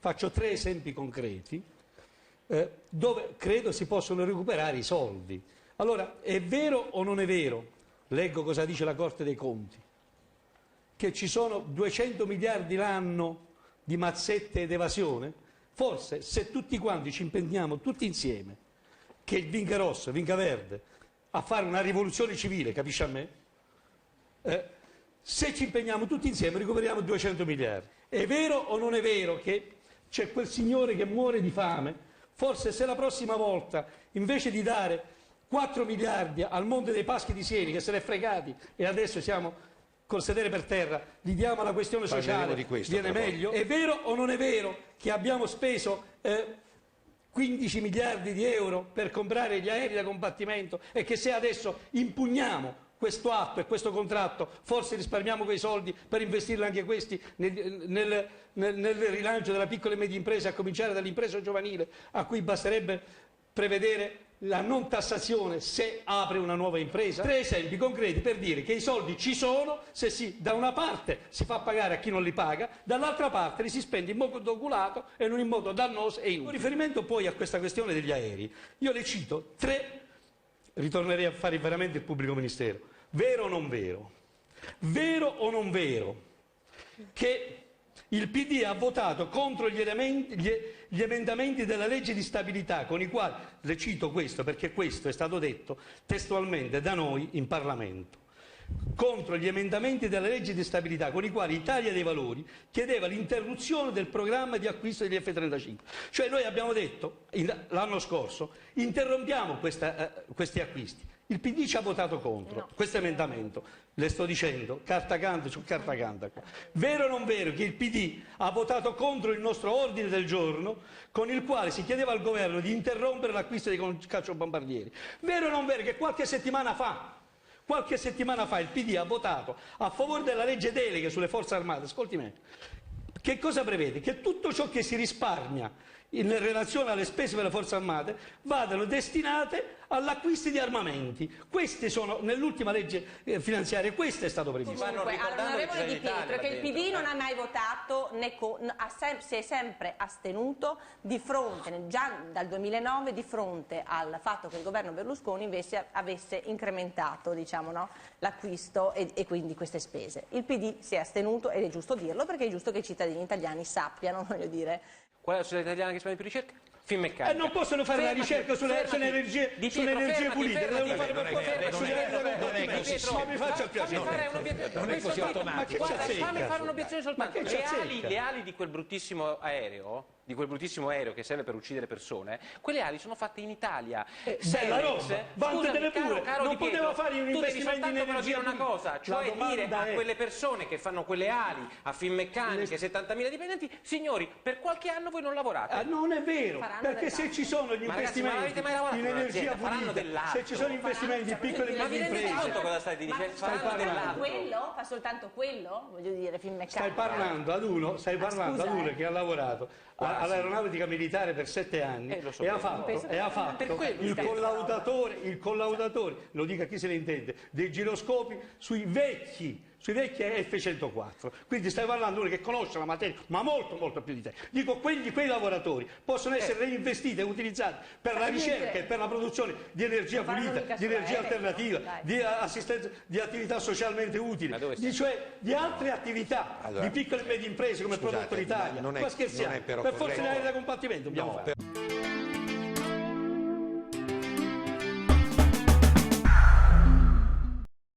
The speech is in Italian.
faccio 3 esempi concreti dove credo si possono recuperare i soldi. Allora, è vero o non è vero, leggo cosa dice la Corte dei Conti, che ci sono 200 miliardi l'anno di mazzette ed evasione? Forse se tutti quanti ci impegniamo tutti insieme, che il vinca rosso, vinca verde, a fare una rivoluzione civile, capisci a me? Se ci impegniamo tutti insieme recuperiamo 200 miliardi. È vero o non è vero che c'è quel signore che muore di fame? Forse se la prossima volta, invece di dare 4 miliardi al Monte dei Paschi di Sieni, che se ne è fregati e adesso siamo col sedere per terra, gli diamo la questione sociale, viene meglio? È vero o non è vero che abbiamo speso 15 miliardi di euro per comprare gli aerei da combattimento e che se adesso impugniamo questo atto e questo contratto forse risparmiamo quei soldi per investirli anche questi nel rilancio della piccola e media impresa, a cominciare dall'impresa giovanile, a cui basterebbe prevedere la non tassazione se apre una nuova impresa? 3 esempi concreti per dire che i soldi ci sono se da una parte si fa pagare a chi non li paga, dall'altra parte li si spende in modo oculato e non in modo dannoso e inutile. Con riferimento poi a questa questione degli aerei, io le cito 3, ritornerei a fare veramente il pubblico ministero. Vero o non vero? Vero o non vero che il PD ha votato contro gli emendamenti della legge di stabilità con i quali, le cito questo perché questo è stato detto testualmente da noi in Parlamento, contro gli emendamenti della legge di stabilità con i quali Italia dei Valori chiedeva l'interruzione del programma di acquisto degli F-35. Cioè noi abbiamo detto l'anno scorso interrompiamo questi acquisti. Il PD ci ha votato contro questo emendamento, le sto dicendo, carta canta su carta canta. Vero o non vero che il PD ha votato contro il nostro ordine del giorno con il quale si chiedeva al governo di interrompere l'acquisto dei cacciabombardieri? Vero o non vero che qualche settimana fa il PD ha votato a favore della legge delega sulle forze armate? Ascolti me. Che cosa prevede? Che tutto ciò che si risparmia in relazione alle spese per le forze armate vadano destinate all'acquisto di armamenti. Queste sono, nell'ultima legge finanziaria, questo è stato previsto. Comunque, all'onorevole Di Pietro, che il PD non ha mai votato, si è sempre astenuto di fronte, già dal 2009, di fronte al fatto che il governo Berlusconi invece avesse incrementato, diciamo, no, l'acquisto e quindi queste spese. Il PD si è astenuto ed è giusto dirlo, perché è giusto che i cittadini italiani sappiano, voglio dire. Qual è la società italiana che si fa più ricerca? Finmeccanica. Non possono fare una ricerca sulle energie pulite, devono fare per forza. Ma mi faccia piacere. Non è così automatico. Fammi fare un'obiezione soltanto. Le ali di quel bruttissimo aereo, che serve per uccidere persone, quelle ali sono fatte in Italia. Bella roba, vantatene pure. Non poteva fare un investimento in energia. Una cosa, cioè dire a quelle persone che fanno quelle ali, a Finmeccaniche, 70.000 dipendenti, signori, per qualche anno voi non lavorate. Non è vero. Perché se ci sono gli investimenti in energia pulita, se ci sono investimenti in piccole e medie imprese, cosa stai dicendo? Fa soltanto quello? Voglio dire, Finmeccanica. Stai parlando ad uno che ha lavorato all'aeronautica militare per 7 anni e ha fatto il collaudatore, lo dica chi se ne intende, dei giroscopi sui vecchi F-104. Quindi stai parlando di uno che conosce la materia, ma molto più di te. Dico, quei lavoratori possono essere reinvestiti e utilizzati per la ricerca e per la produzione di energia pulita, di energia alternativa, di assistenza, di attività socialmente utili, cioè di altre attività, di piccole e medie imprese come Prodotto l'Italia. Ma scherziamo, per forza di aerei da combattimento dobbiamo fare.